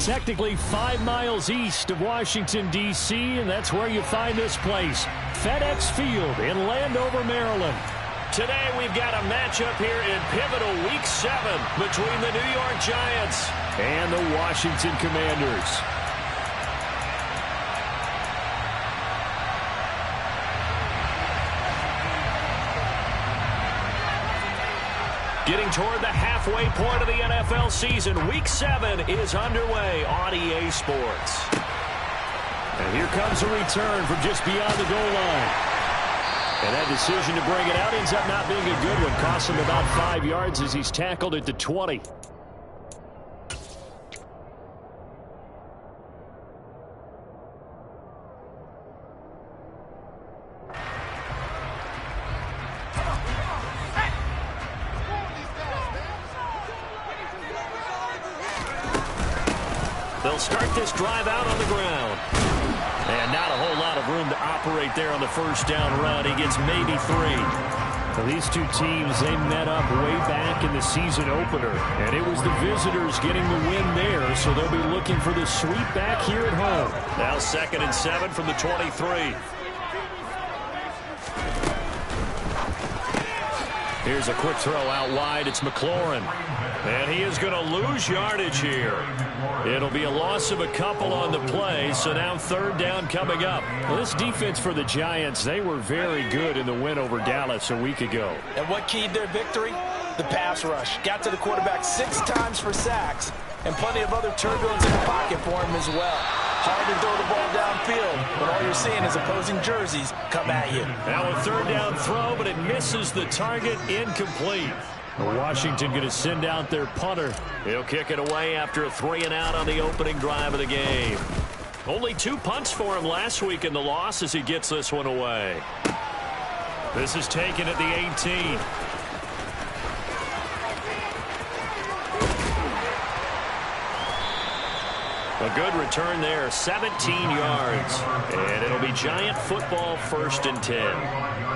technically 5 miles east of Washington, D.C., and that's where you find this place, FedEx Field in Landover, Maryland. Today we've got a matchup here in pivotal Week 7 between the New York Giants and the Washington Commanders. Getting toward the halfway point of the NFL season, Week 7 is underway on EA Sports. And here comes a return from just beyond the goal line. And that decision to bring it out ends up not being a good one. Costs him about 5 yards as he's tackled at the 20. They'll start this drive out on the ground. And not a whole lot of room to operate there on the first down run. He gets maybe 3. Well, these two teams, they met up way back in the season opener. And it was the visitors getting the win there, so they'll be looking for the sweep back here at home. Now 2nd and 7 from the 23. Here's a quick throw out wide. It's McLaurin. And he is going to lose yardage here. It'll be a loss of a couple on the play, so now 3rd down coming up. Well, this defense for the Giants, they were very good in the win over Dallas a week ago. And what keyed their victory? The pass rush. Got to the quarterback 6 times for sacks, and plenty of other turbulence in the pocket for him as well. Hard to throw the ball downfield, but all you're seeing is opposing jerseys come at you. Now a 3rd down throw, but it misses the target, incomplete. Washington going to send out their punter. He'll kick it away after a 3-and-out on the opening drive of the game. Only 2 punts for him last week in the loss as he gets this one away. This is taken at the 18. A good return there, 17 yards. And it'll be Giant football, 1st and 10.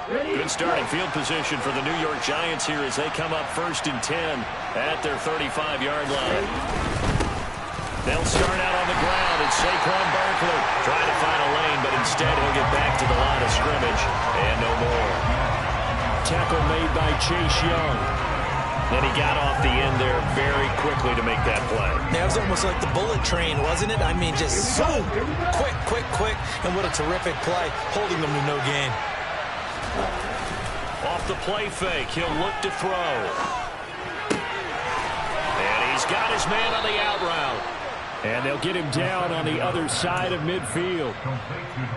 Good starting field position for the New York Giants here as they come up 1st and 10 at their 35-yard line. They'll start out on the ground, and Saquon Barkley trying to find a lane, but instead he'll get back to the line of scrimmage and no more. Tackle made by Chase Young. And he got off the end there very quickly to make that play. That was almost like the bullet train, wasn't it? I mean, just zoom, quick, and what a terrific play, holding them to no gain. Off the play fake, he'll look to throw. And he's got his man on the out route. And they'll get him down on the other side of midfield.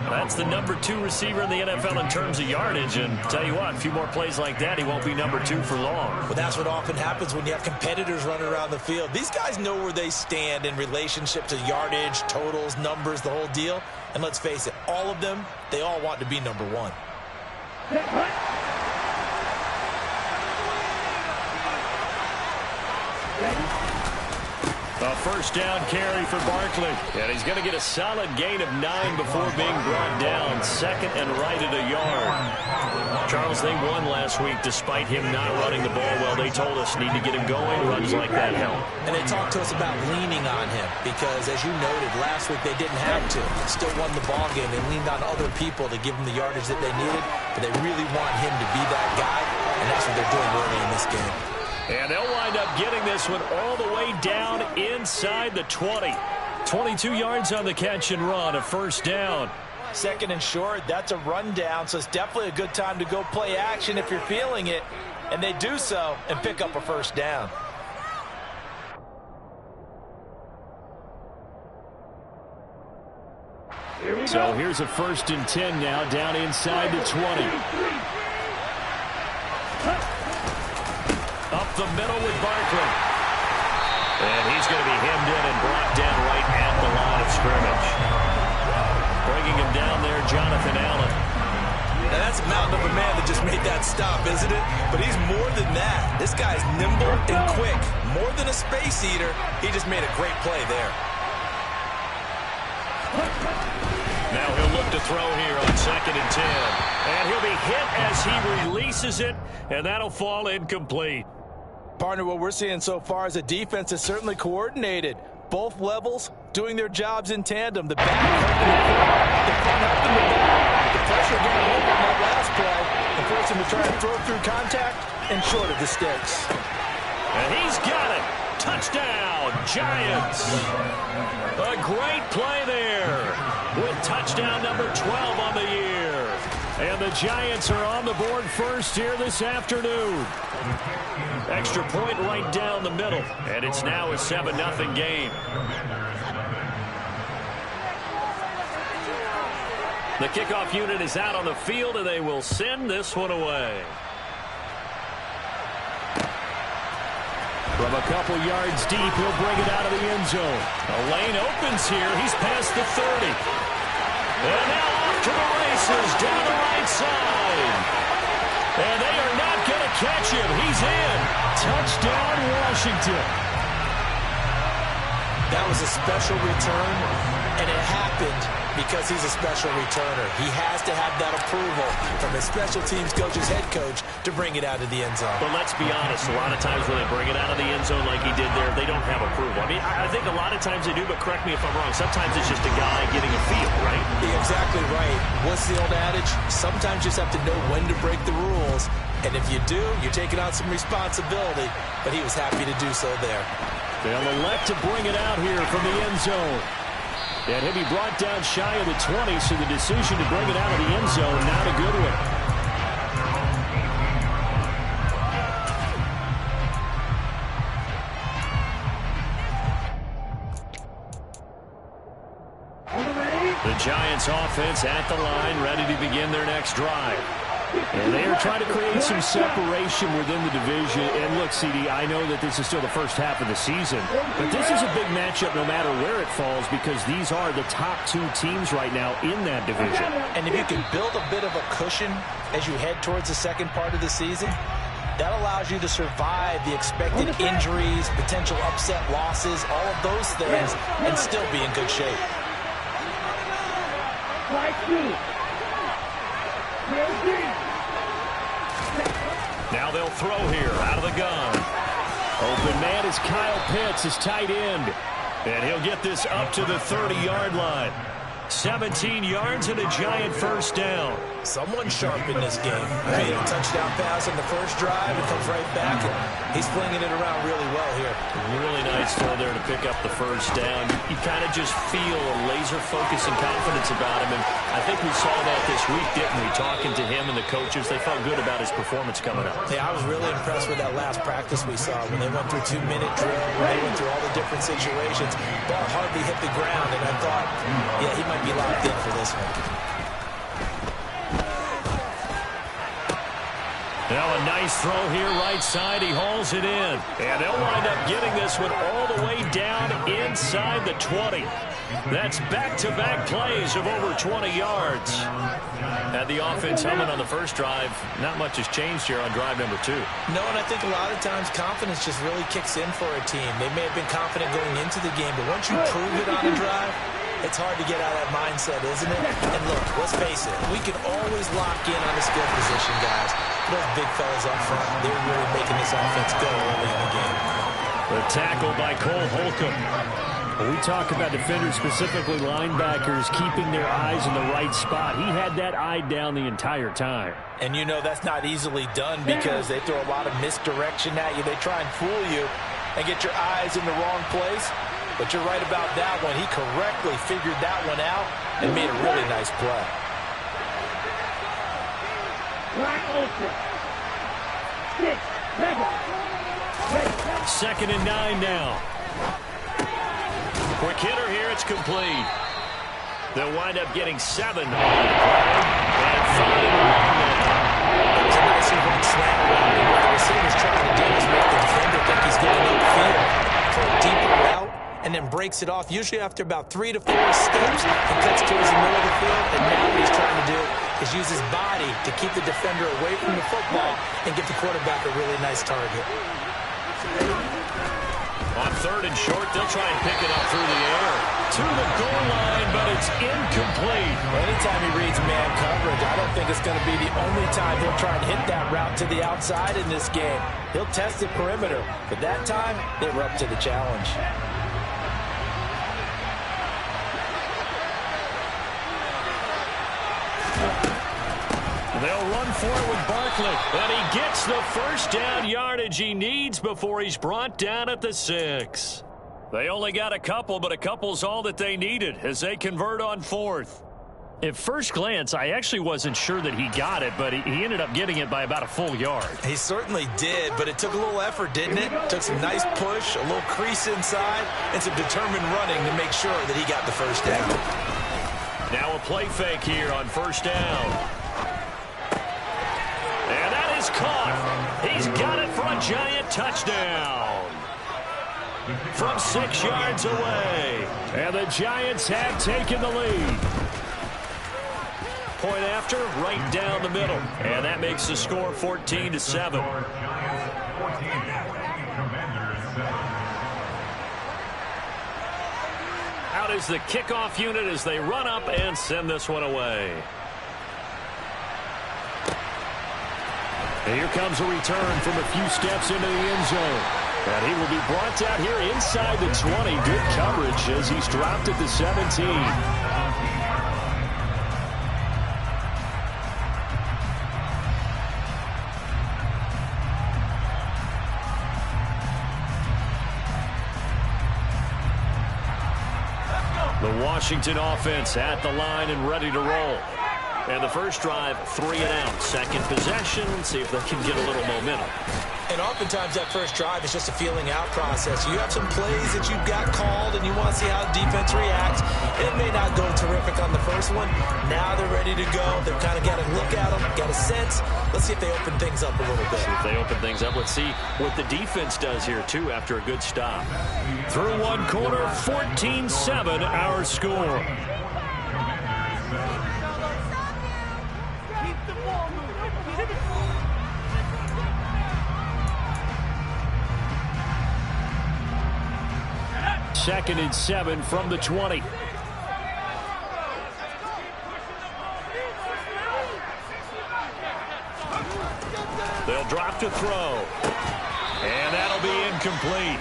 That's the number 2 receiver in the NFL in terms of yardage. And tell you what, a few more plays like that, he won't be number 2 for long. Well, that's what often happens when you have competitors running around the field. These guys know where they stand in relationship to yardage, totals, numbers, the whole deal. And let's face it, all of them, they all want to be number 1. A 1st down carry for Barkley. And he's going to get a solid gain of 9 before being brought down. 2nd and right at a yard. Charles, they won last week despite him not running the ball well. They told us need to get him going. Runs like that help. And they talked to us about leaning on him because, as you noted, last week they didn't have to. Still won the ball game. They leaned on other people to give them the yardage that they needed. But they really want him to be that guy, and that's what they're doing early in this game. And they'll wind up getting this one all the way down inside the 20. 22 yards on the catch and run, a 1st down. 2nd and short, that's a rundown, so it's definitely a good time to go play action if you're feeling it. And they do so and pick up a 1st down. So here's a 1st and 10 now, down inside the 20. Up the middle with Barkley. And he's going to be hemmed in and brought down right at the line of scrimmage. Bringing him down there, Jonathan Allen. Now that's a mountain of a man that just made that stop, isn't it? But he's more than that. This guy's nimble and quick. More than a space eater. He just made a great play there. Now he'll look to throw here on 2nd and 10. And he'll be hit as he releases it, and that'll fall incomplete. Partner, what we're seeing so far is the defense is certainly coordinated. Both levels doing their jobs in tandem. The back helping the front helping the back. The pressure getting over on that last play and forcing him to try and throw through contact and short of the sticks. And he's got it. Touchdown, Giants. A great play there with touchdown number 12 on the year. And the Giants are on the board first here this afternoon. Extra point right down the middle. And it's now a 7-0 game. The kickoff unit is out on the field, and they will send this one away. From a couple yards deep, he'll bring it out of the end zone. A lane opens here. He's past the 30. And now off to the races down the right side. And they are not going to catch him. He's in. Touchdown, Washington. That was a special return, and it happened because he's a special returner. He has to have that approval from his special teams coach's head coach to bring it out of the end zone. But let's be honest, a lot of times when they bring it out of the end zone like he did there, they don't have approval. I mean, I think a lot of times they do, but correct me if I'm wrong. Sometimes it's just a guy getting a feel, right? You're exactly right. What's the old adage? Sometimes you just have to know when to break the rules. And if you do, you're taking on some responsibility. But he was happy to do so there. They'll elect to bring it out here from the end zone. And he'll be brought down shy of the 20, so the decision to bring it out of the end zone, not a good one. The Giants offense at the line, ready to begin their next drive. And they are trying to create some separation within the division. And look, CD, I know that this is still the first half of the season, but this is a big matchup no matter where it falls because these are the top two teams right now in that division. And if you can build a bit of a cushion as you head towards the second part of the season, that allows you to survive the expected injuries, potential upset losses, all of those things, and still be in good shape. Now they'll throw here out of the gun. Open man is Kyle Pitts, his tight end. And he'll get this up to the 30-yard line. 17 yards and a Giant first down. Someone sharp in this game. Made a touchdown pass on the first drive. It comes right back, and he's flinging it around really well here. Really nice throw there to pick up the first down. You kind of just feel a laser focus and confidence about him, and I think we saw that this week, didn't we? Talking to him and the coaches, they felt good about his performance coming up. Yeah, I was really impressed with that last practice we saw when they went through 2-minute drill, when they went through all the different situations. Ball hardly hit the ground, and I thought, yeah, he might be locked in for this one. Now a nice throw here right side. He hauls it in. And they'll wind up getting this one all the way down inside the 20. That's back-to-back plays of over 20 yards. Had the offense humming on the first drive. Not much has changed here on drive number 2. No, and I think a lot of times confidence just really kicks in for a team. They may have been confident going into the game, but once you prove it on a drive, it's hard to get out of that mindset, isn't it? And look, let's face it, we can always lock in on the skill position, guys. Those big fellas up front, they're really making this offense go early in the game. The tackle by Cole Holcomb. When we talk about defenders, specifically linebackers, keeping their eyes in the right spot, he had that eye down the entire time. And you know that's not easily done because they throw a lot of misdirection at you. They try and fool you and get your eyes in the wrong place. But you're right about that one. He correctly figured that one out and made a really nice play. Second and 9 now. Quick hitter here, it's complete. They'll wind up getting 7 on the play. And 5 It was a nice even slant around. What the receiver's trying to do is make the defender think he's going to field for a deeper route and then breaks it off, usually after about 3 to 4 steps. He cuts towards the middle of the field, and now what he's trying to do is use his body to keep the defender away from the football and get the quarterback a really nice target. On 3rd and short, they'll try and pick it up through the air. to the goal line, but it's incomplete. Anytime he reads man coverage, I don't think it's going to be the only time he'll try and hit that route to the outside in this game. He'll test the perimeter, but that time they were up to the challenge. They'll run for it with Barkley, and he gets the first down yardage he needs before he's brought down at the 6. They only got a couple, but a couple's all that they needed as they convert on 4th. At first glance, I actually wasn't sure that he got it, but he ended up getting it by about a full yard. He certainly did, but it took a little effort, didn't it? Took some nice push, a little crease inside, and some determined running to make sure that he got the first down. Now a play fake here on first down. And that is caught. He's got it for a Giant touchdown. From 6 yards away. And the Giants have taken the lead. Point after, right down the middle. And that makes the score 14-7. Out is the kickoff unit as they run up and send this one away. And here comes a return from a few steps into the end zone. And he will be brought down here inside the 20. Good coverage as he's dropped at the 17. The Washington offense at the line and ready to roll. And the first drive, 3 and out. Second possession, see if they can get a little momentum. And oftentimes that first drive is just a feeling out process. You have some plays that you've got called and you want to see how the defense reacts. It may not go terrific on the first one. Now they're ready to go. They've kind of got to look at them, got a sense. Let's see if they open things up a little bit. See if they open things up. Let's see what the defense does here, too, after a good stop. Through one quarter, 14-7 our score. Second and 7 from the 20. They'll drop to throw. And that'll be incomplete.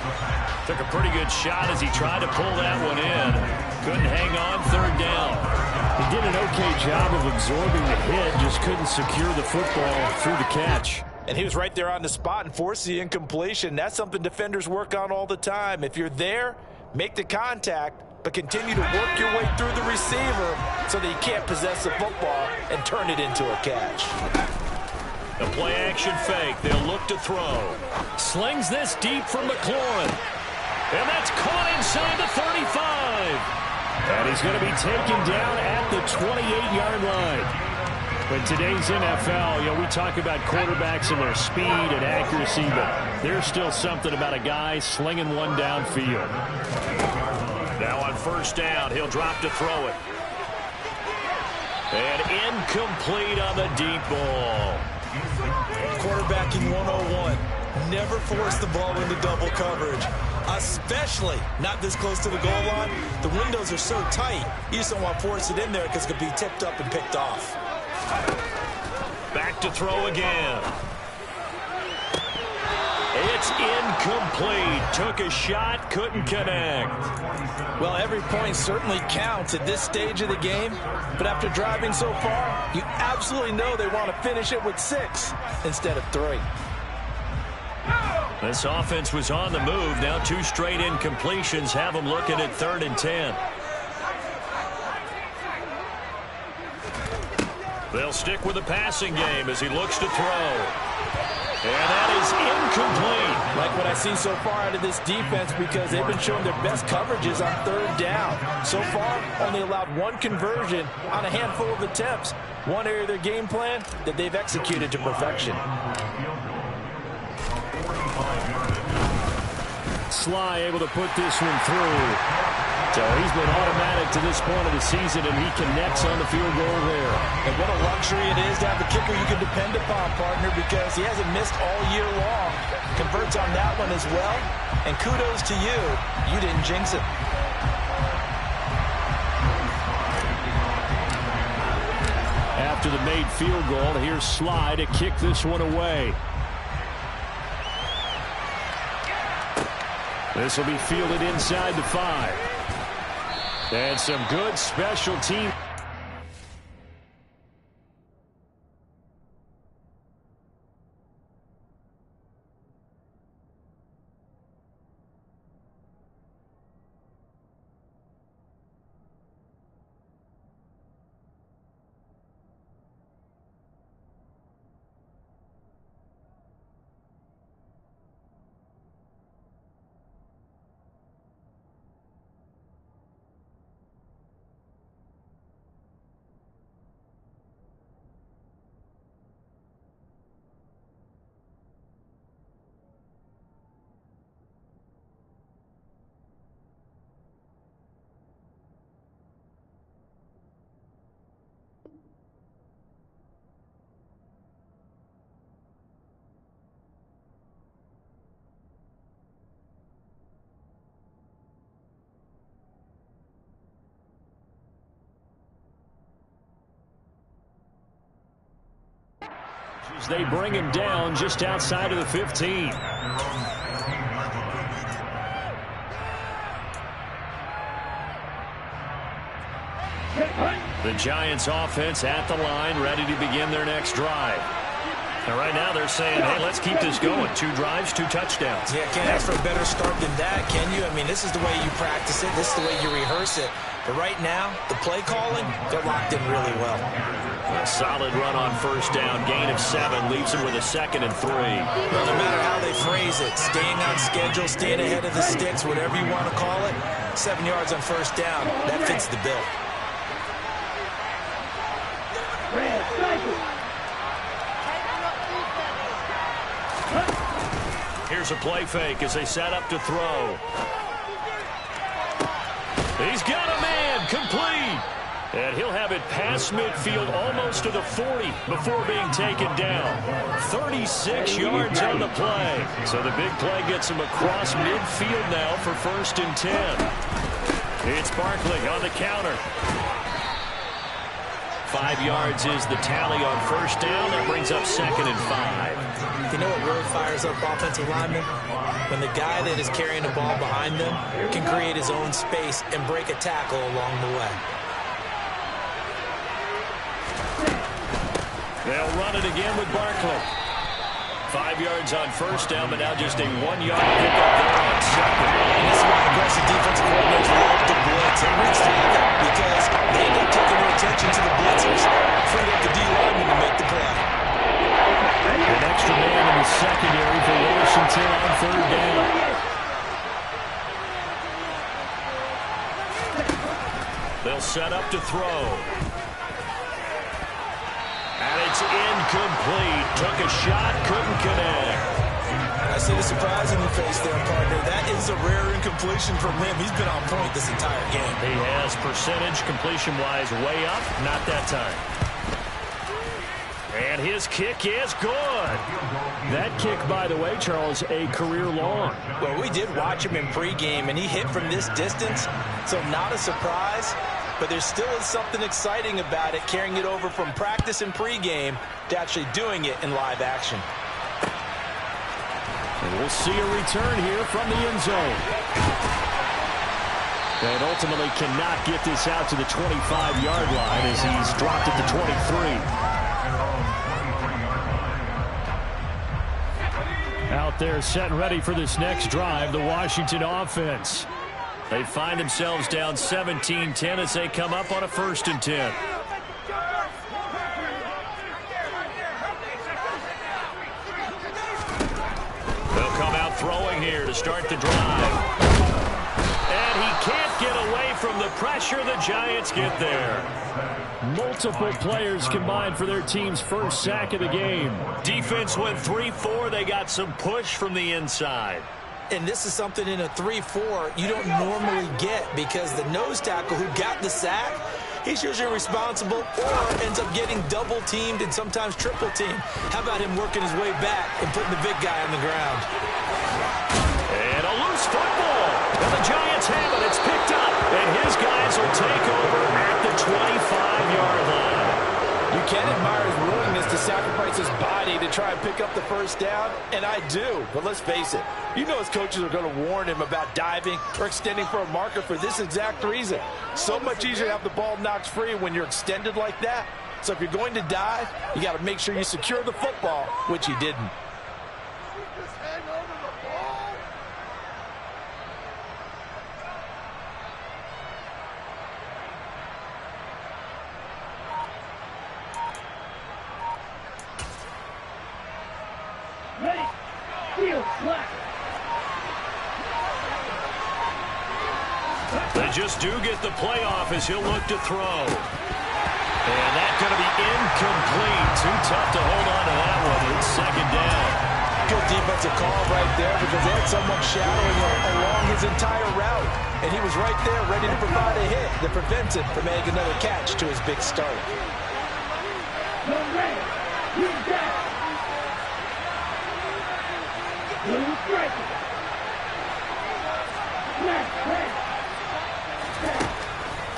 Took a pretty good shot as he tried to pull that one in. Couldn't hang on, third down. He did an okay job of absorbing the hit, just couldn't secure the football through the catch. And he was right there on the spot and forced the incompletion. That's something defenders work on all the time. If you're there, make the contact, but continue to work your way through the receiver so that you can't possess the football and turn it into a catch. The play action fake. They'll look to throw. Slings this deep from McLaurin. And that's caught inside the 35. And he's going to be taken down at the 28-yard line. In today's NFL, we talk about quarterbacks and their speed and accuracy, but there's still something about a guy slinging one downfield. Now on first down, he'll drop to throw it. And incomplete on the deep ball. Quarterbacking 101. Never force the ball into double coverage, especially not this close to the goal line. The windows are so tight, you just don't want to force it in there because it could be tipped up and picked off. Back to throw again. It's incomplete. Took a shot, couldn't connect. Well, every point certainly counts at this stage of the game, but after driving so far, you absolutely know they want to finish it with 6 instead of 3. This offense was on the move. Now 2 straight incompletions have them looking at 3rd and 10. They'll stick with the passing game as he looks to throw. And that is incomplete. Like what I've seen so far out of this defense, because they've been showing their best coverages on 3rd down. So far, only allowed 1 conversion on a handful of attempts. One area of their game plan that they've executed to perfection. Sly able to put this one through. So he's been automatic to this point of the season, and he connects on the field goal there. And what a luxury it is to have a kicker you can depend upon, partner, because he hasn't missed all year long. Converts on that one as well. And kudos to you. You didn't jinx it. after the made field goal. Here's Sly to kick this one away. This will be fielded inside the 5. And some good special team. They bring him down just outside of the 15. The Giants offense at the line, ready to begin their next drive. And right now they're saying, hey, let's keep this going. 2 drives, 2 touchdowns. Yeah, can't ask for a better start than that, can you? I mean, this is the way you practice it. This is the way you rehearse it. But right now, the play calling, they're locked in really well. A solid run on first down. Gain of 7 leaves them with a 2nd and 3. Well, no matter how they phrase it, staying on schedule, staying ahead of the sticks, whatever you want to call it, 7 yards on first down, that fits the bill. Here's a play fake as they set up to throw. He's got a man, complete. And he'll have it past midfield almost to the 40 before being taken down. 36 yards on the play. So the big play gets him across midfield now for 1st and 10. It's Barkley on the counter. 5 yards is the tally on first down. That brings up 2nd and 5. You know what really fires up offensive linemen? When the guy that is carrying the ball behind them can create his own space and break a tackle along the way. They'll run it again with Barkley. 5 yards on first down, but now just a 1-yard pickup there on 2nd. And this is why aggressive defensive coordinators love to blitz and reach together, because they end up taking no attention to the blitzers, freeing up the D-lineman to make the play. An extra man in the secondary for Washington on 3rd down. They'll set up to throw. And it's incomplete. Took a shot, couldn't connect. I see the surprise in your face there, partner. That is a rare incompletion from him. He's been on point this entire game. He has percentage completion-wise way up. Not that time. And his kick is good. That kick, by the way, Charles, a career long. Well, we did watch him in pregame, and he hit from this distance, so not a surprise. But there still is something exciting about it, carrying it over from practice and pregame to actually doing it in live action. And we'll see a return here from the end zone. And ultimately cannot get this out to the 25-yard line as he's dropped at the 23. Out there set and ready for this next drive, the Washington offense. They find themselves down 17-10 as they come up on a 1st and 10. They'll come out throwing here to start the drive. And he can't get away from the pressure. The Giants get there. Multiple players combined for their team's first sack of the game. Defense went 3-4. They got some push from the inside. And this is something in a 3-4 you don't normally get, because the nose tackle who got the sack, he's usually responsible or ends up getting double-teamed and sometimes triple-teamed. How about him working his way back and putting the big guy on the ground? And a loose football. And the Giants have it. It's picked up. And his guys will take over at the 25-yard line. You can to pick up the first down? And I do. But let's face it. You know his coaches are going to warn him about diving or extending for a marker for this exact reason. So much easier to have the ball knocked free when you're extended like that. So if you're going to dive, you got to make sure you secure the football, which he didn't. They just do get the playoff as he'll look to throw. And that's going to be incomplete. Too tough to hold on to that one. It's second down. Good defensive call right there because they had someone shadowing him along his entire route. And he was right there ready to provide a hit that prevents him from making another catch to his big start.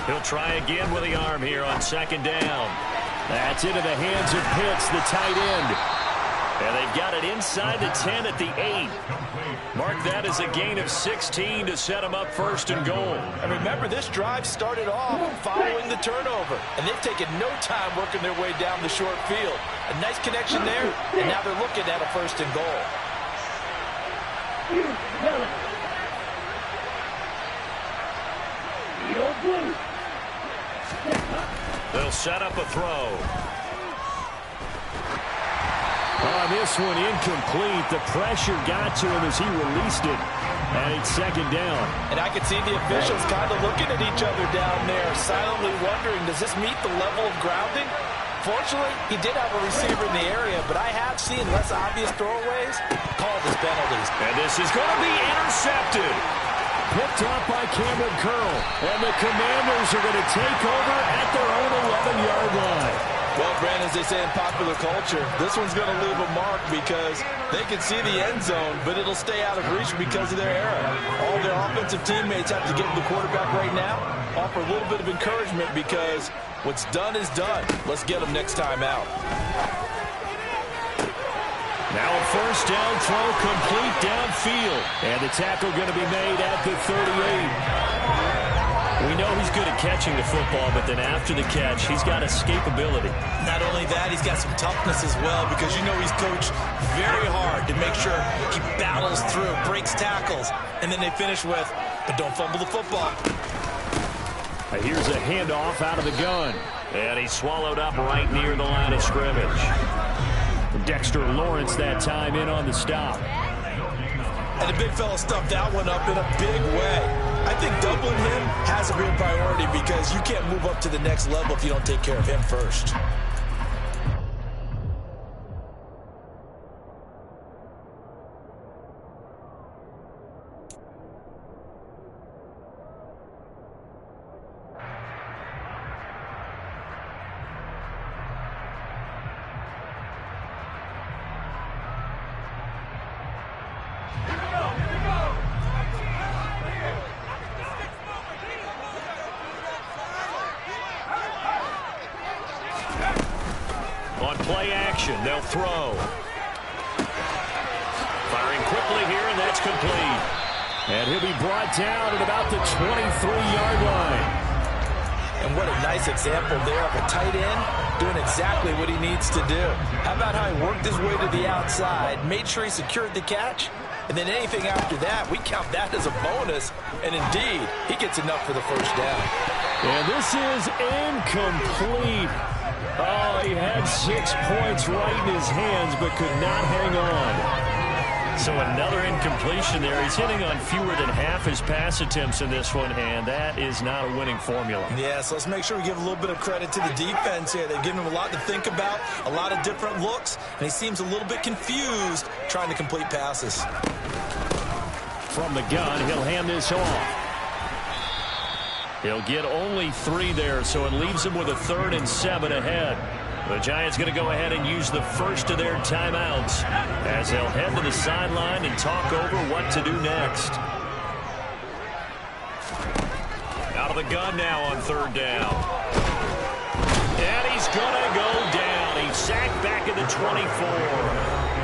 He'll try again with the arm here on second down. That's into the hands of Pitts, the tight end. And they've got it inside the 10 at the 8. Mark that as a gain of 16 to set them up first and goal. And remember, this drive started off following the turnover. And they've taken no time working their way down the short field. A nice connection there, and now they're looking at a first and goal. They'll set up a throw. On this one, incomplete. The pressure got to him as he released it. And it's second down. And I could see the officials kind of looking at each other down there, silently wondering, does this meet the level of grounding? Fortunately, he did have a receiver in the area, but I have seen less obvious throwaways called as penalties. And this is going to be intercepted. Picked up by Cameron Curl. And the Commanders are going to take over at their own 11-yard line. Well, Brandon, as they say in popular culture, this one's going to leave a mark because they can see the end zone, but it'll stay out of reach because of their error. All their offensive teammates have to give the quarterback right now, offer a little bit of encouragement because what's done is done. Let's get them next time out. Now a first down throw complete downfield. And the tackle going to be made at the 38. We know he's good at catching the football, but then after the catch, he's got escapability. Not only that, he's got some toughness as well because you know he's coached very hard to make sure he battles through, breaks tackles, and then they finish with, but don't fumble the football. Here's a handoff out of the gun. And he's swallowed up right near the line of scrimmage. Dexter Lawrence that time in on the stop. And the big fella stuffed that one up in a big way. I think doubling him has a real priority because you can't move up to the next level if you don't take care of him first. On play action, they'll throw. Firing quickly here, and that's complete. And he'll be brought down at about the 23-yard line. And what a nice example there of a tight end doing exactly what he needs to do. How about how he worked his way to the outside, made sure he secured the catch, and then anything after that, we count that as a bonus. And indeed, he gets enough for the first down. And this is incomplete. Oh, he had 6 points right in his hands, but could not hang on. So another incompletion there. He's hitting on fewer than half his pass attempts in this one, and that is not a winning formula. Yeah, so let's make sure we give a little bit of credit to the defense here. They've given him a lot to think about, a lot of different looks, and he seems a little bit confused trying to complete passes. From the gun, he'll hand this off. He'll get only 3 there, so it leaves him with a 3rd and 7 ahead. The Giants going to go ahead and use the first of their timeouts as they'll head to the sideline and talk over what to do next. Out of the gun now on 3rd down. And he's going to go down. He's sacked back at the 24.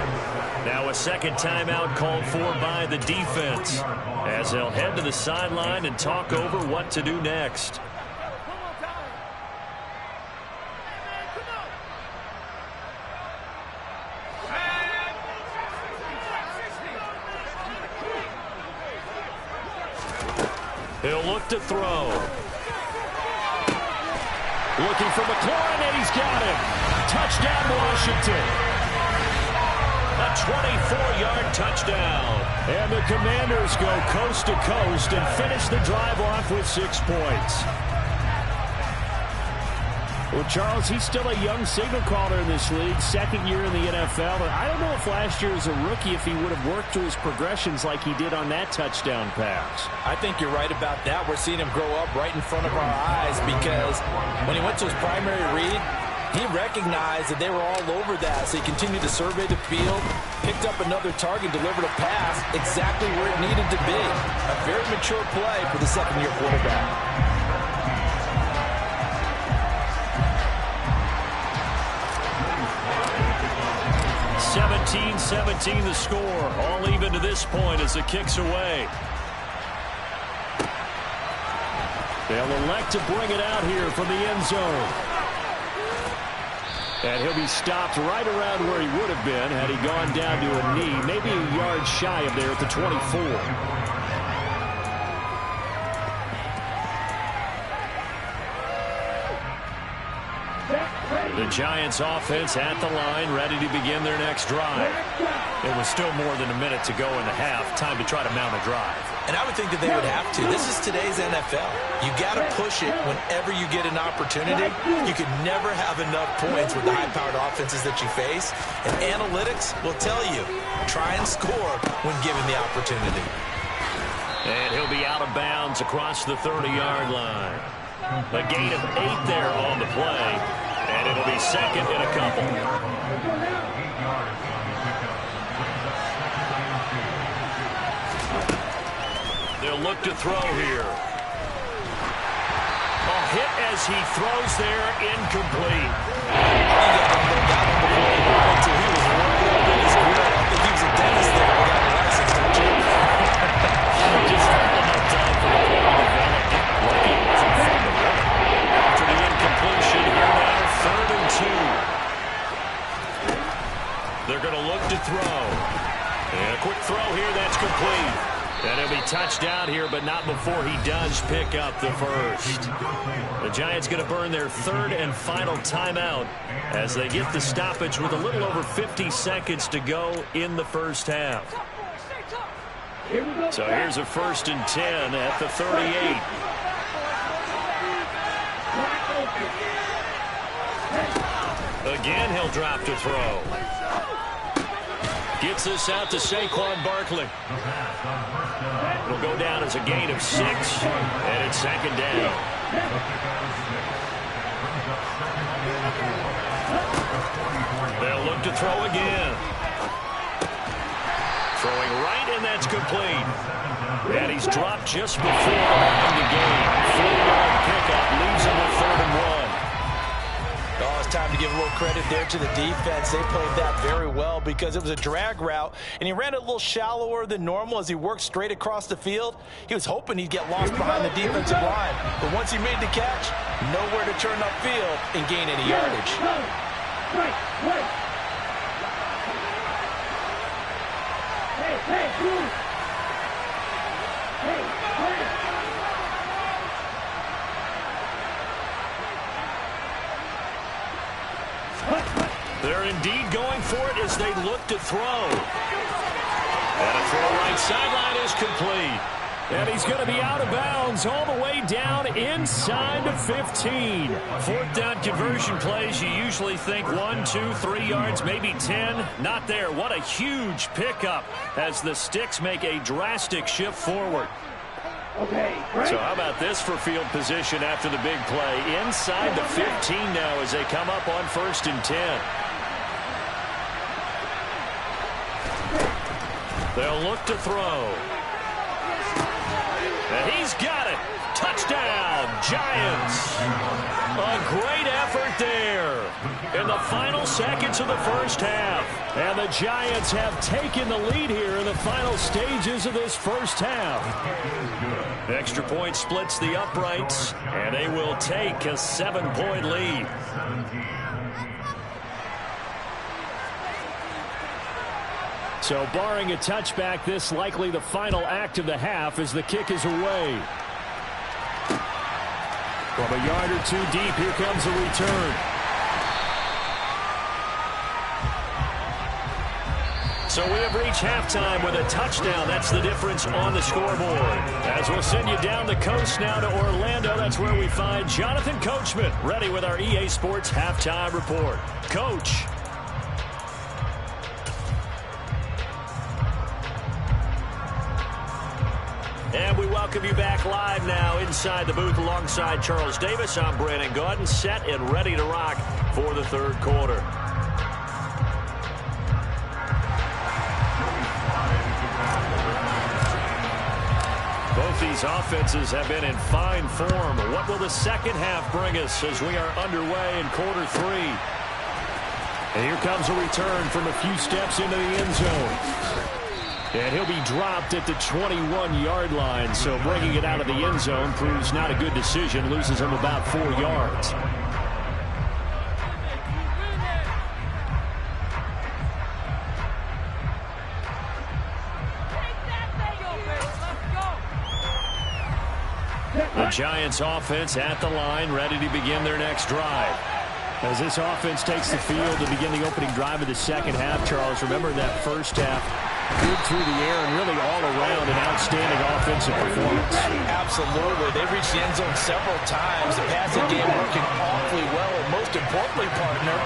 Now a second timeout called for by the defense as they'll head to the sideline and talk over what to do next. He'll look to throw. Looking for McLaurin, and he's got him. Touchdown, Washington. A 24-yard touchdown. And the Commanders go coast to coast and finish the drive off with 6 points. Well, Charles, he's still a young signal caller in this league, second year in the NFL. And I don't know if last year as a rookie if he would have worked through his progressions like he did on that touchdown pass. I think you're right about that. We're seeing him grow up right in front of our eyes because when he went to his primary read, he recognized that they were all over that, so he continued to survey the field, picked up another target, delivered a pass exactly where it needed to be. A very mature play for the second-year quarterback. 17-17 the score. All even to this point as the kick's away. They'll elect to bring it out here from the end zone. And he'll be stopped right around where he would have been had he gone down to a knee, maybe a yard shy of there at the 24. The Giants offense at the line, ready to begin their next drive. It was still more than a minute to go in the half. Time to try to mount a drive. And I would think that they would have to. This is today's NFL. You got to push it whenever you get an opportunity. You could never have enough points with the high-powered offenses that you face. And analytics will tell you, try and score when given the opportunity. And he'll be out of bounds across the 30-yard line. A gain of 8 there on the play. And it'll be second and a couple. They'll look to throw here. A hit as he throws there, incomplete. Just enough time for the play to develop. Lucky it wasn't fun to run. After the incompletion, here now, 3rd and 2. They're going to look to throw. And a quick throw here, that's complete. And he'll be touched down here, but not before he does pick up the first. The Giants going to burn their 3rd and final timeout as they get the stoppage with a little over 50 seconds to go in the first half. So here's a 1st and 10 at the 38. Again, he'll drop to throw. Gets this out to Saquon Barkley. It'll go down as a gain of 6, and it's 2nd down. They'll look to throw again. Throwing right, and that's complete. And he's dropped just before the line to gain. 4-yard pickup leaves him with 3rd and 1. Oh, it's time to give a little credit there to the defense. They played that very well because it was a drag route, and he ran it a little shallower than normal as he worked straight across the field. He was hoping he'd get lost behind the defensive line, but once he made the catch, nowhere to turn upfield and gain any yardage. They're indeed going for it as they look to throw. And a throw right sideline is complete. And he's going to be out of bounds all the way down inside the 15. 4th down conversion plays, you usually think 1, 2, 3 yards, maybe 10. Not there. What a huge pickup as the Sticks make a drastic shift forward. So how about this for field position after the big play? Inside the 15 now as they come up on 1st and 10. They'll look to throw. And he's got it. Touchdown, Giants. A great effort there in the final seconds of the first half. And the Giants have taken the lead here in the final stages of this first half. Extra point splits the uprights, and they will take a 7-point lead. So barring a touchback, this likely the final act of the half as the kick is away. From a yard or two deep, here comes a return. So we have reached halftime with a touchdown. That's the difference on the scoreboard. As we'll send you down the coast now to Orlando, that's where we find Jonathan Coachman, ready with our EA Sports Halftime Report. Coach. And we welcome you back live now inside the booth alongside Charles Davis. I'm Brandon Gaudin, set and ready to rock for the third quarter. Both these offenses have been in fine form. What will the second half bring us as we are underway in quarter three? And here comes a return from a few steps into the end zone. And he'll be dropped at the 21-yard line, so bringing it out of the end zone proves not a good decision. Loses him about 4 yards. The Giants offense at the line, ready to begin their next drive. As this offense takes the field to begin the opening drive of the second half, Charles, remember that first half, good through the air and really all around an outstanding offensive performance. Absolutely. They've reached the end zone several times. The passing game working awfully well, and most importantly, partner.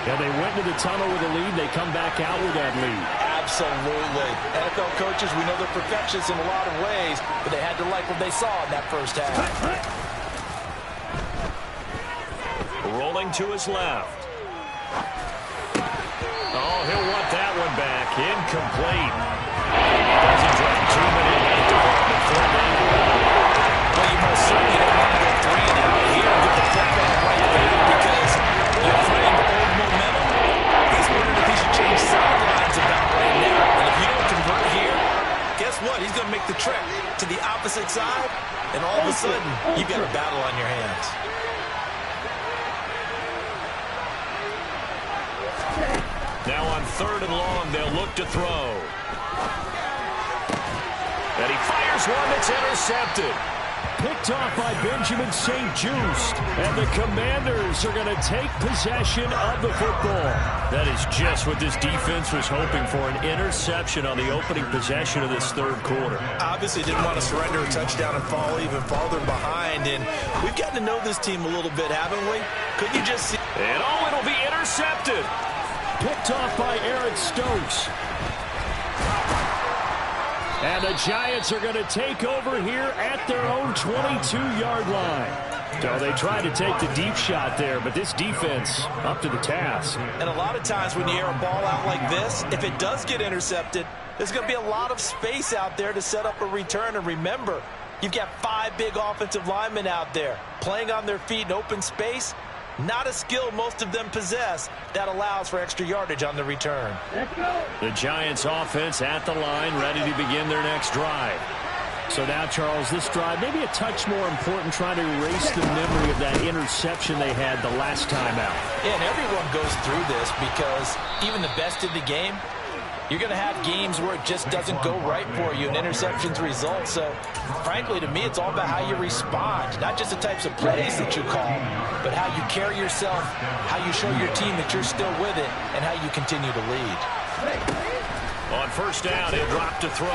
Yeah, they went to the tunnel with a lead. They come back out with that lead. Absolutely. NFL coaches, we know they're perfectionists in a lot of ways, but they had to like what they saw in that first half. Rolling to his left. Oh, he'll want that one back. Incomplete. Doesn't drop 2 minutes left to the third down. Well, you most certainly don't want to go 3 and out here and get the football right there because you're afraid of old momentum. He's wondering if he should change sidelines about right now. And if you don't convert here, guess what? He's going to make the trek to the opposite side, and all of a sudden, you've got a battle on your hands. Now on 3rd and long, they'll look to throw. And he fires one that's intercepted. Picked off by Benjamin St-Juste. And the Commanders are going to take possession of the football. That is just what this defense was hoping for, an interception on the opening possession of this third quarter. Obviously didn't want to surrender a touchdown and fall even farther behind. And we've gotten to know this team a little bit, haven't we? Couldn't you just see? And oh, it'll be intercepted. Picked off by Eric Stokes. And the Giants are going to take over here at their own 22-yard line. So they tried to take the deep shot there, but this defense up to the task. And a lot of times when you air a ball out like this, if it does get intercepted, there's going to be a lot of space out there to set up a return. And remember, you've got 5 big offensive linemen out there playing on their feet in open space. Not a skill most of them possess that allows for extra yardage on the return. The Giants offense at the line, ready to begin their next drive. So now, Charles, this drive maybe a touch more important, trying to erase the memory of that interception they had the last time out. Yeah, and everyone goes through this because even the best in the game, you're going to have games where it just doesn't go right for you and interceptions result. So, frankly, to me, it's all about how you respond, not just the types of plays that you call, but how you carry yourself, how you show your team that you're still with it, and how you continue to lead. On first down, he'll drop to throw.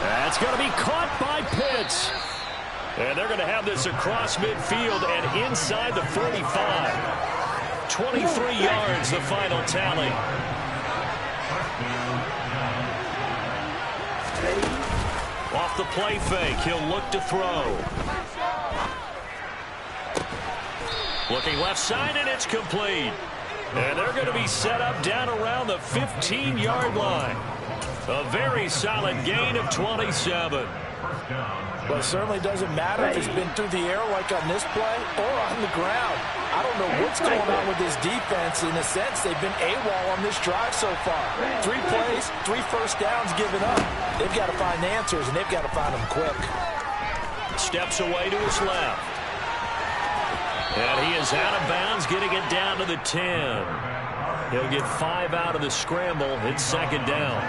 That's going to be caught by Pitts. And they're going to have this across midfield and inside the 45. 23 yards, the final tally. Off the play fake, he'll look to throw. Looking left side, and it's complete. And they're going to be set up down around the 15-yard line. A very solid gain of 27. Well, it certainly doesn't matter if it's been through the air like on this play or on the ground. I don't know what's going on with this defense. In a sense, they've been AWOL on this drive so far. 3 plays, 3 first downs given up. They've got to find answers, and they've got to find them quick. Steps away to his left. And he is out of bounds, getting it down to the 10. He'll get 5 out of the scramble. It's 2nd down.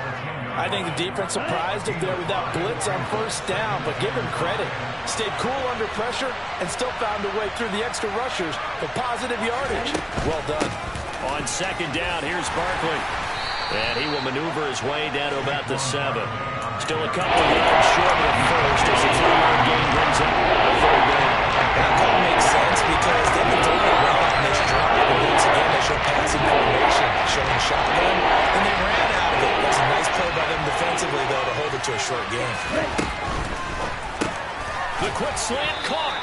I think the defense surprised him there with that blitz on first down, but give him credit. Stayed cool under pressure and still found a way through the extra rushers for positive yardage. Well done. On 2nd down, here's Barkley. And he will maneuver his way down to about the 7. Still a couple of yards short of the first as a 3-yard gain brings up a 3rd down. That call makes sense because they've been throwing it well on this drive. And once again, they show passing formation, showing a shotgun, and they ran out of it. That's a nice play by them defensively, though, to hold it to a short game. The quick slant caught.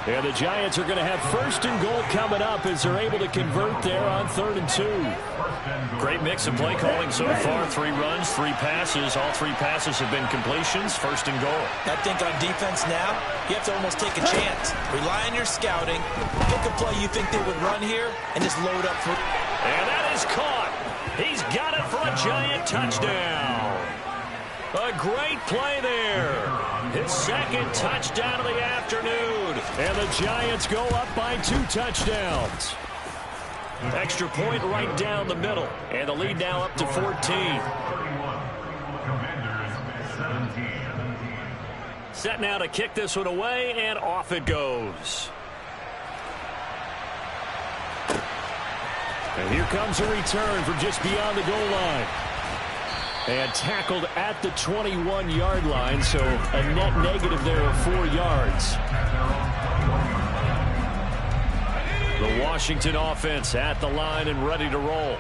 And the Giants are going to have 1st and goal coming up as they're able to convert there on 3rd and 2. Great mix of play calling so far. 3 runs, 3 passes. All 3 passes have been completions. 1st and goal. I think on defense now, you have to almost take a chance. Rely on your scouting. Pick a play you think they would run here and just load up for. And that is caught. He's got it for a Giant touchdown. A great play there. His 2nd touchdown of the afternoon. And the Giants go up by 2 touchdowns. Extra point right down the middle. And the lead now up to 14. Set now to kick this one away, and off it goes. And here comes a return from just beyond the goal line. And tackled at the 21-yard line, so a net negative there of 4 yards. The Washington offense at the line and ready to roll.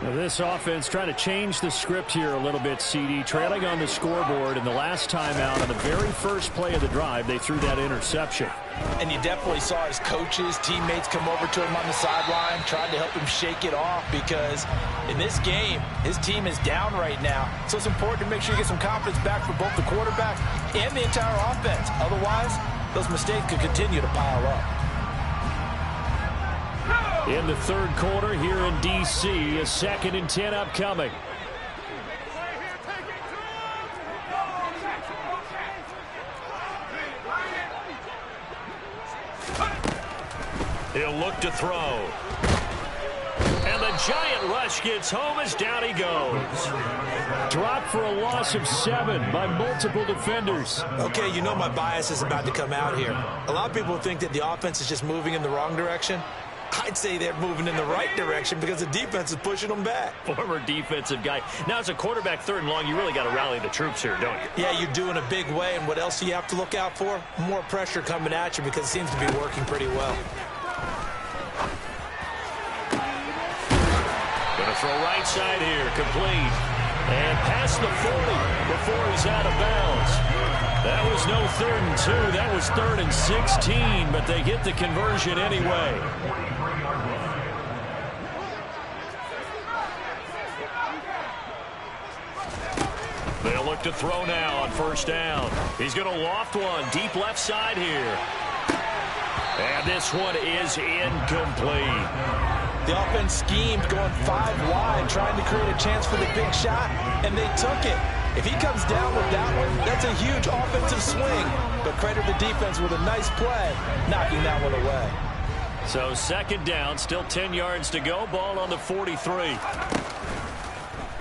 Now this offense trying to change the script here a little bit, CD. Trailing on the scoreboard, and the last time out on the very first play of the drive, they threw that interception. And you definitely saw his coaches, teammates come over to him on the sideline, tried to help him shake it off because in this game, his team is down right now. So it's important to make sure you get some confidence back for both the quarterback and the entire offense. Otherwise, those mistakes could continue to pile up. In the 3rd quarter here in D.C., a 2nd and 10 upcoming. He'll look to throw. And the Giant rush gets home as down he goes. Dropped for a loss of 7 by multiple defenders. Okay, you know my bias is about to come out here. A lot of people think that the offense is just moving in the wrong direction. I'd say they're moving in the right direction because the defense is pushing them back. Former defensive guy. Now, as a quarterback 3rd and long, you really got to rally the troops here, don't you? Yeah, you're doing a big way, and what else do you have to look out for? More pressure coming at you because it seems to be working pretty well. Going to throw right side here, complete. And past the 40 before he's out of bounds. That was no 3rd and 2. That was 3rd and 16, but they get the conversion anyway. They'll look to throw now on 1st down. He's going to loft one deep left side here. And this one is incomplete. The offense schemed going 5 wide, trying to create a chance for the big shot, and they took it. If he comes down with that one, that's a huge offensive swing. But credit the defense with a nice play, knocking that one away. So 2nd down, still 10 yards to go. Ball on the 43.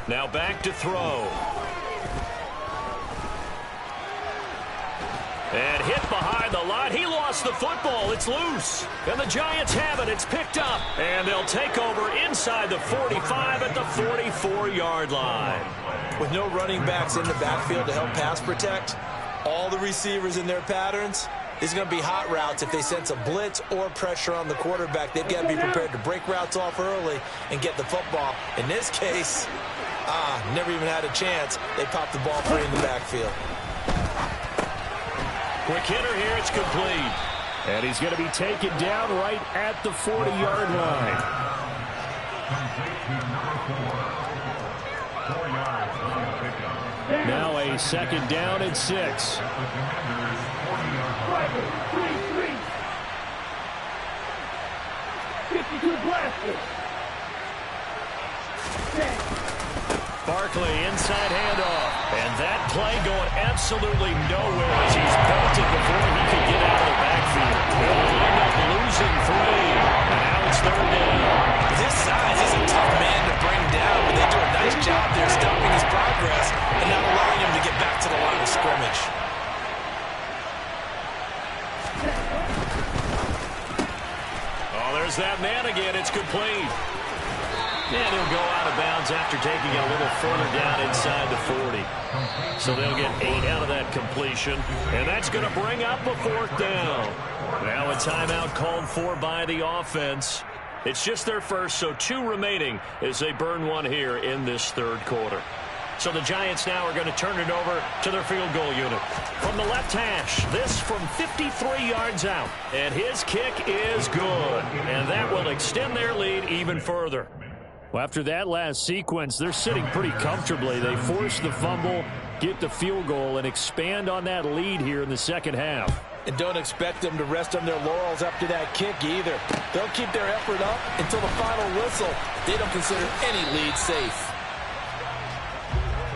Now back to throw. And hit behind the line. He lost the football. It's loose. And the Giants have it. It's picked up. And they'll take over inside the 45 at the 44-yard line. With no running backs in the backfield to help pass protect, all the receivers in their patterns, there's going to be hot routes if they sense a blitz or pressure on the quarterback. They've got to be prepared to break routes off early and get the football. In this case, never even had a chance. They popped the ball free in the backfield. Quick hitter here. It's complete. And he's going to be taken down right at the 40-yard line. Now a 2nd down and 6. Barkley inside handoff. And that play going absolutely nowhere as he's bolted before he could get out of the backfield. They'll wind up losing 3. And now it's 3rd down. His size is a tough man to bring down, but they do a nice job there stopping his progress and not allowing him to get back to the line of scrimmage. Oh, there's that man again. It's complete. And he'll go out of bounds after taking it a little further down inside the 40. So they'll get 8 out of that completion. And that's going to bring up a 4th down. Now a timeout called for by the offense. It's just their first, so 2 remaining as they burn 1 here in this 3rd quarter. So the Giants now are going to turn it over to their field goal unit. From the left hash, this from 53 yards out. And his kick is good. And that will extend their lead even further. Well, after that last sequence, they're sitting pretty comfortably. They force the fumble, get the field goal, and expand on that lead here in the 2nd half. And don't expect them to rest on their laurels after that kick either. They'll keep their effort up until the final whistle. They don't consider any lead safe.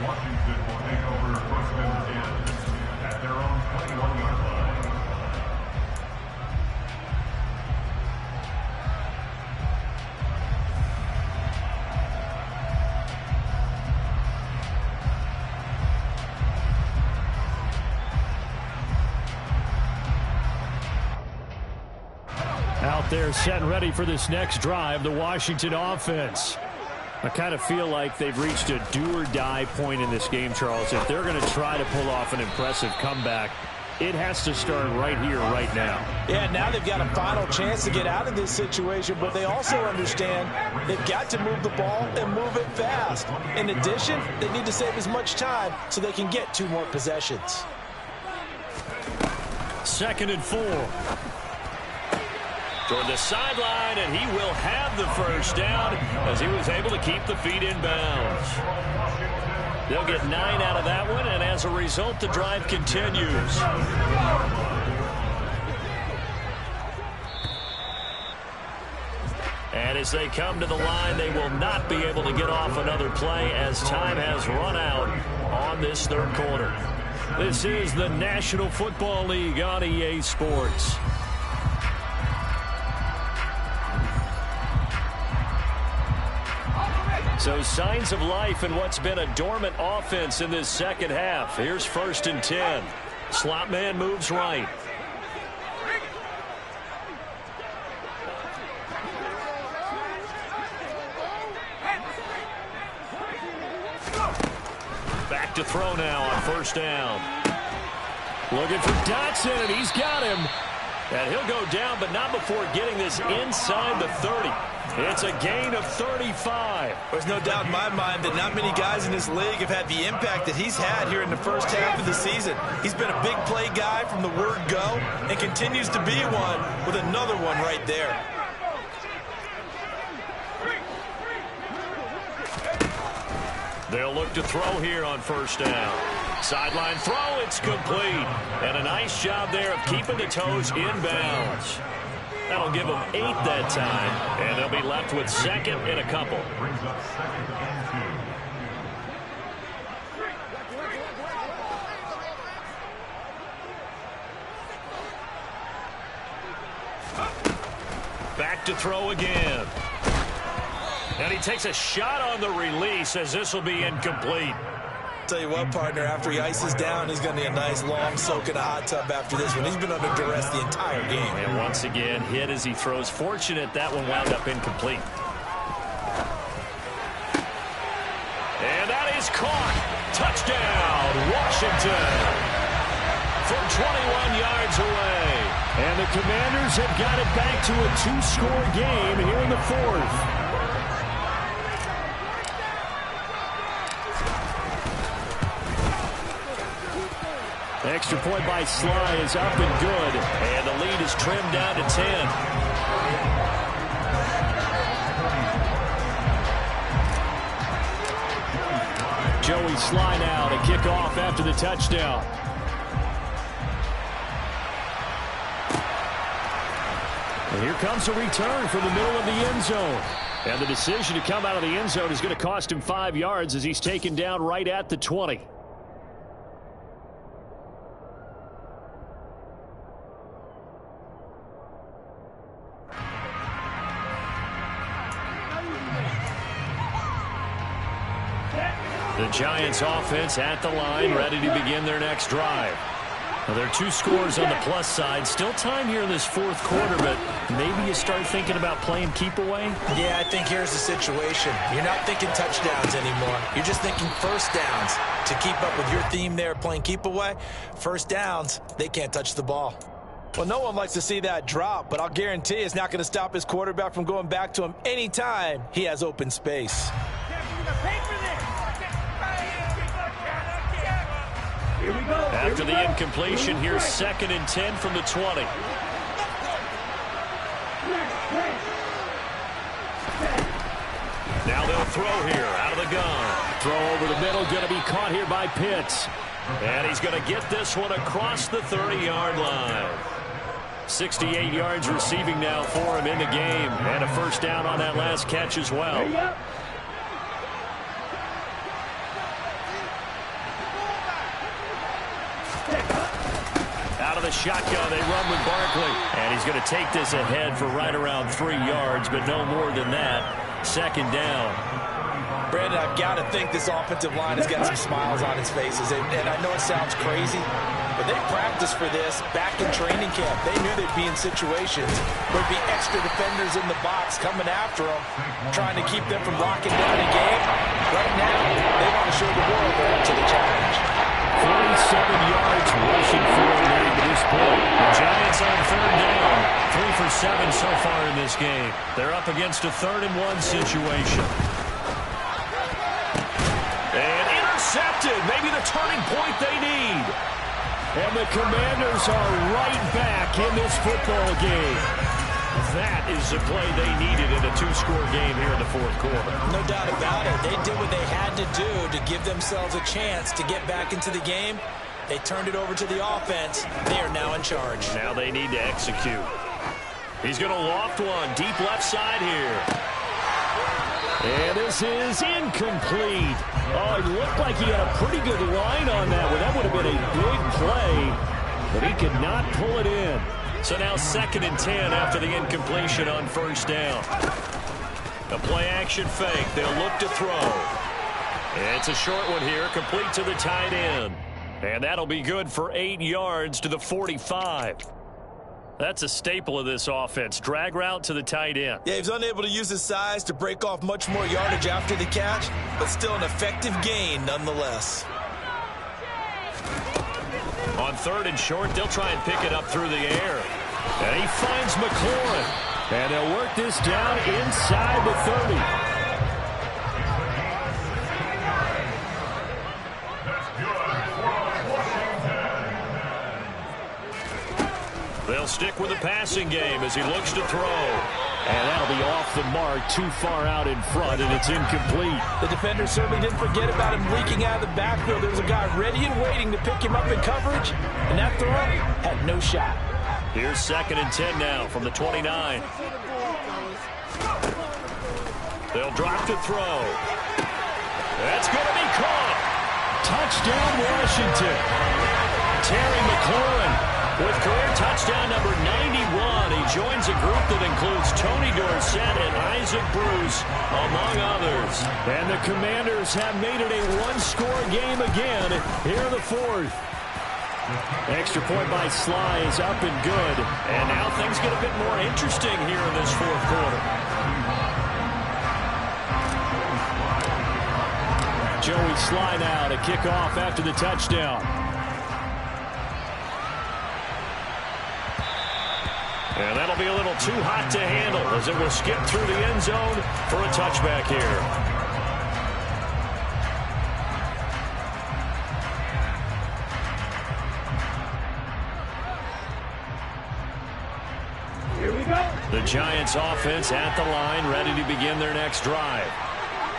Washington will take over 1st and 10 at their own 21-yard line. Out there set and ready for this next drive, the Washington offense. I kind of feel like they've reached a do-or-die point in this game, Charles. If they're going to try to pull off an impressive comeback, it has to start right here, right now. Yeah, now they've got a final chance to get out of this situation, but they also understand they've got to move the ball and move it fast. In addition, they need to save as much time so they can get 2 more possessions. 2nd and 4. Toward the sideline, and he will have the 1st down as he was able to keep the feet in bounds. They'll get 9 out of that one, and as a result, the drive continues. And as they come to the line, they will not be able to get off another play as time has run out on this 3rd quarter. This is the National Football League on EA Sports. So signs of life in what's been a dormant offense in this 2nd half. Here's 1st and 10. Slot man moves right. Back to throw now on 1st down. Looking for Dotson, and he's got him. And he'll go down, but not before getting this inside the 30. It's a gain of 35. There's no doubt in my mind that not many guys in this league have had the impact that he's had here in the 1st half of the season. He's been a big play guy from the word go and continues to be one with another one right there. They'll look to throw here on 1st down. Sideline throw, it's complete. And a nice job there of keeping the toes in bounds. That'll give them 8 that time, and they'll be left with 2nd and a couple. Brings up 2nd and 2. Back to throw again. And he takes a shot on the release as this will be incomplete. Tell you what, partner, after he ices down, he's going to need a nice long soak in a hot tub after this one. He's been under duress the entire game. And once again, hit as he throws. Fortunate that one wound up incomplete. And that is caught. Touchdown, Washington. From 21 yards away. And the Commanders have got it back to a 2-score game here in the 4th. Extra point by Sly is up and good. And the lead is trimmed down to 10. Joey Sly now to kick off after the touchdown. And here comes a return from the middle of the end zone. And the decision to come out of the end zone is going to cost him 5 yards as he's taken down right at the 20. The Giants offense at the line, ready to begin their next drive. Well, there are 2 scores on the plus side. Still time here in this fourth quarter, but maybe you start thinking about playing keep away? Yeah, I think here's the situation. You're not thinking touchdowns anymore. You're just thinking first downs. To keep up with your theme there, playing keep away, first downs, they can't touch the ball. Well, no one likes to see that drop, but I'll guarantee it's not going to stop his quarterback from going back to him anytime he has open space. After the incompletion, here's 2nd and 10 from the 20. Now they'll throw here out of the gun. Throw over the middle, going to be caught here by Pitts. And he's going to get this one across the 30-yard line. 68 yards receiving now for him in the game. And a first down on that last catch as well. Out of the shotgun, they run with Barkley. And he's going to take this ahead for right around 3 yards, but no more than that. 2nd down. Brandon, I've got to think this offensive line has got some smiles on its faces. And I know it sounds crazy, but they practiced for this back in training camp. They knew they'd be in situations where there'd be extra defenders in the box coming after them, trying to keep them from locking down a game. Right now, they want to show the world they're up to the challenge. 47 yards rushing forward leading to this point. The Giants on 3rd down. 3 for 7 so far in this game. They're up against a 3rd and 1 situation. And intercepted. Maybe the turning point they need. And the Commanders are right back in this football game. That is the play they needed in a 2-score game here in the fourth quarter. No doubt about it. They did what they had to do to give themselves a chance to get back into the game. They turned it over to the offense. They are now in charge. Now they need to execute. He's going to loft one deep left side here. And this is incomplete. Oh, it looked like he had a pretty good line on that one. That would have been a big play, but he could not pull it in. So now 2nd and 10 after the incompletion on 1st down. A play-action fake. They'll look to throw. It's a short one here, complete to the tight end. And that'll be good for 8 yards to the 45. That's a staple of this offense. Drag route to the tight end. Yeah, he's unable to use his size to break off much more yardage after the catch, but still an effective gain nonetheless. On 3rd and short, they'll try and pick it up through the air. And he finds McLaurin. And they'll work this down inside the 30. They'll stick with the passing game as he looks to throw. And that'll be off the mark, too far out in front, and it's incomplete. The defender certainly didn't forget about him leaking out of the backfield. There was a guy ready and waiting to pick him up in coverage, and that throw had no shot. Here's 2nd and 10 now from the 29. They'll drop to throw. That's going to be caught. Touchdown, Washington. Terry McLaurin with career touchdown number 91. He joins a group that includes Tony Dorsett and Isaac Bruce, among others. And the Commanders have made it a 1-score game again here in the 4th. Extra point by Sly is up and good. And now things get a bit more interesting here in this 4th quarter. Joey Sly now to kick off after the touchdown. And that'll be a little too hot to handle as it will skip through the end zone for a touchback here. Here we go. The Giants offense at the line, ready to begin their next drive.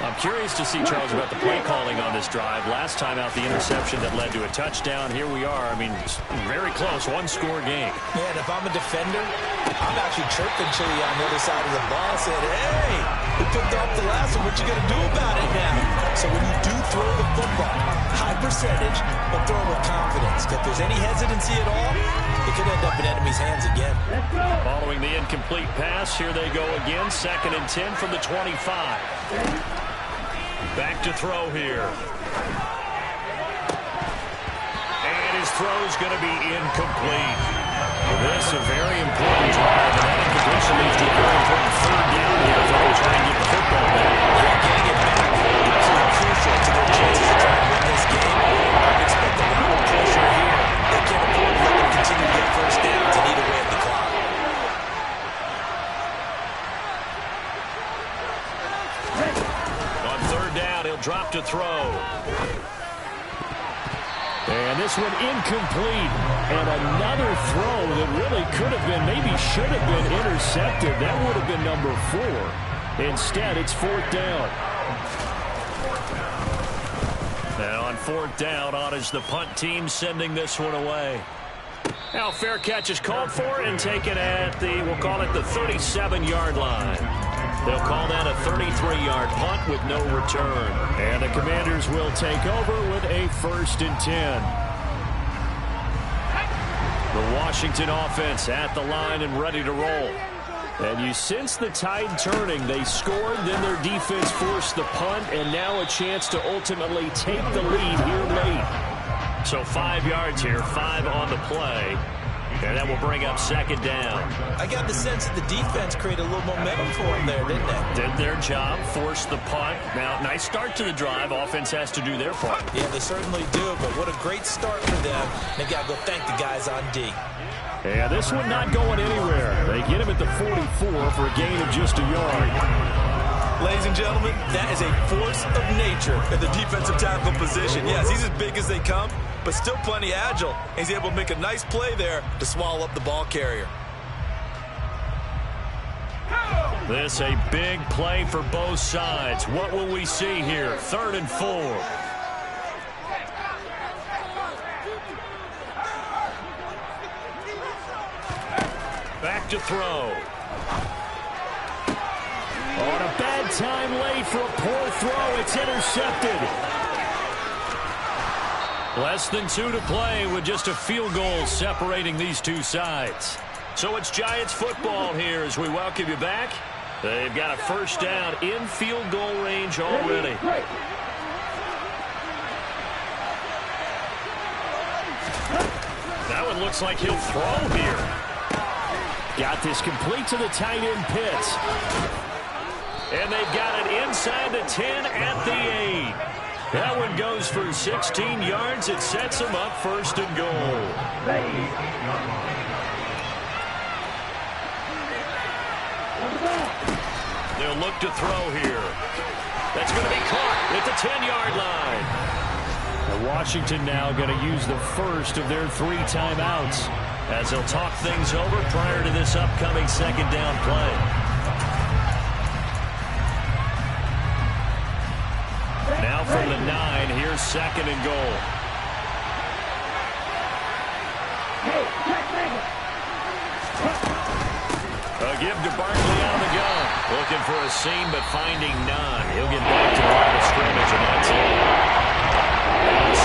I'm curious to see, Charles, about the play calling on this drive. Last time out, the interception that led to a touchdown. Here we are. I mean, very close, one-score game. Yeah, and if I'm a defender, I'm actually chirping Chili on the other side of the ball, saying, hey, we picked off the last one. What you going to do about it now? So when you do throw the football, high percentage, but throw with confidence. If there's any hesitancy at all, it could end up in enemy's hands again. Following the incomplete pass, here they go again. 2nd and 10 from the 25. Back to throw here. And his throw's going to be incomplete. This is a very important drive, and that incompletion leads to a very important 3rd down here for them to try and get the football back. Yeah, getting it back absolutely crucial to their chances to try and win this game. I would expect a lot of pressure here. They can't afford to let them continue to get first downs and eat away at the clock. He'll drop to throw. And this one incomplete. And another throw that really could have been, maybe should have been intercepted. That would have been number 4. Instead, it's 4th down. Now on 4th down, on is the punt team sending this one away. Now fair catch is called for and taken at the, we'll call it the 37-yard line. They'll call that a 33-yard punt with no return. And the Commanders will take over with a 1st and 10. The Washington offense at the line and ready to roll. And you sense the tide turning. They scored, then their defense forced the punt, and now a chance to ultimately take the lead here late. So 5 yards here, 5 on the play. And that will bring up 2nd down. I got the sense that the defense created a little momentum for them there, didn't they? Did their job, forced the punt. Now, nice start to the drive. Offense has to do their part. Yeah, they certainly do, but what a great start for them. They got to go thank the guys on D. Yeah, this one not going anywhere. They get him at the 44 for a gain of just a yard. Ladies and gentlemen, that is a force of nature in the defensive tackle position. Yes, he's as big as they come, but still plenty agile. He's able to make a nice play there to swallow up the ball carrier. This a big play for both sides. What will we see here? 3rd and 4. Back to throw. On a bad time late for a poor throw. It's intercepted. Less than 2 to play with just a field goal separating these two sides. So it's Giants football here as we welcome you back. They've got a 1st down in field goal range already. That one looks like he'll throw here. Got this complete to the tight end Pitts. And they've got it inside the 10 at the 8. That one goes for 16 yards. It sets them up 1st and goal. They'll look to throw here. That's going to be caught at the 10-yard line. Now Washington now going to use the first of their 3 timeouts as they'll talk things over prior to this upcoming 2nd down play. Now from the 9, here's 2nd and goal. A give to Barkley out of the gun. Looking for a seam, but finding none. He'll get back to the line of scrimmage, and that's it.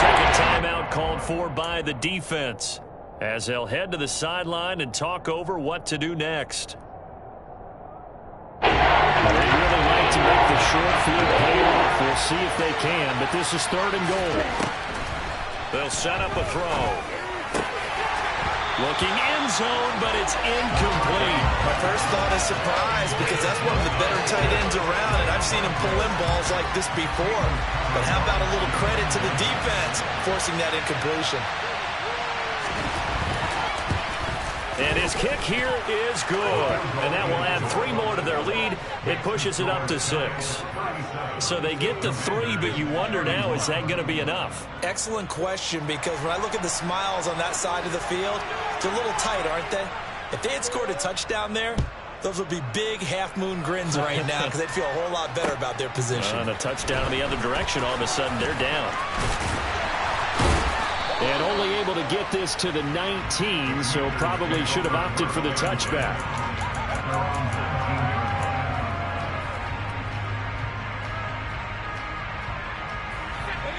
2nd timeout called for by the defense as they'll head to the sideline and talk over what to do next. They'd really like to make the short field pay off. We'll see if they can, but this is 3rd and goal. They'll set up a throw. Looking end zone, but it's incomplete. My first thought is surprise because that's one of the better tight ends around, and I've seen him pull in balls like this before. But how about a little credit to the defense forcing that incompletion? And his kick here is good. And that will add 3 more to their lead. It pushes it up to 6. So they get to 3, but you wonder now, is that going to be enough? Excellent question, because when I look at the smiles on that side of the field, they're a little tight, aren't they? If they had scored a touchdown there, Those would be big half-moon grins right now because they'd feel a whole lot better about their position. And a touchdown in the other direction, all of a sudden they're down. And only able to get this to the 19, so probably should have opted for the touchback.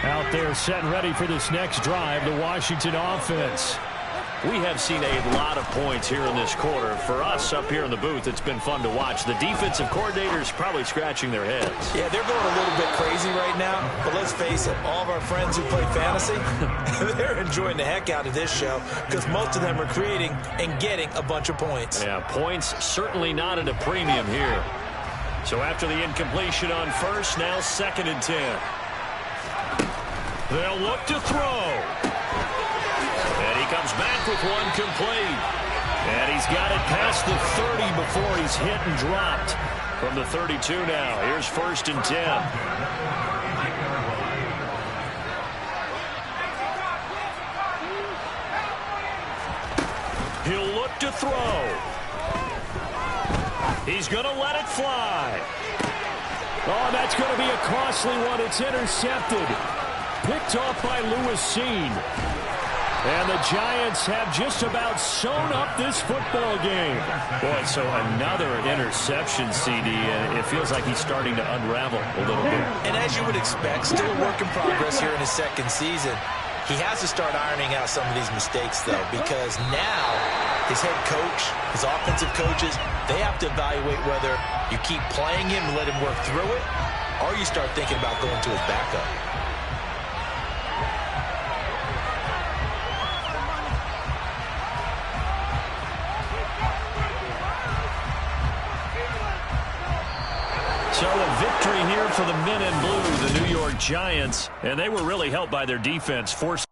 Out there set and ready for this next drive, the Washington offense. We have seen a lot of points here in this quarter. For us up here in the booth, it's been fun to watch. The defensive coordinators probably scratching their heads. Yeah, they're going a little bit crazy right now. But let's face it, all of our friends who play fantasy, they're enjoying the heck out of this show because most of them are creating and getting a bunch of points. Yeah, points certainly not at a premium here. So after the incompletion on first, now 2nd and 10. They'll look to throw. And he comes back with one complete. And he's got it past the 30 before he's hit and dropped. From the 32 now, here's 1st and 10. He'll look to throw. He's going to let it fly. Oh, that's going to be a costly one. It's intercepted. Picked off by Lewis Cine. And the Giants have just about sewn up this football game. Boy, so another interception, CD, and it feels like he's starting to unravel a little bit. And as you would expect, still a work in progress here in his 2nd season. He has to start ironing out some of these mistakes, though, because now his head coach, his offensive coaches, they have to evaluate whether you keep playing him and let him work through it, or you start thinking about going to his backup. So a victory here for the men in blue, the New York Giants, and they were really helped by their defense, forcing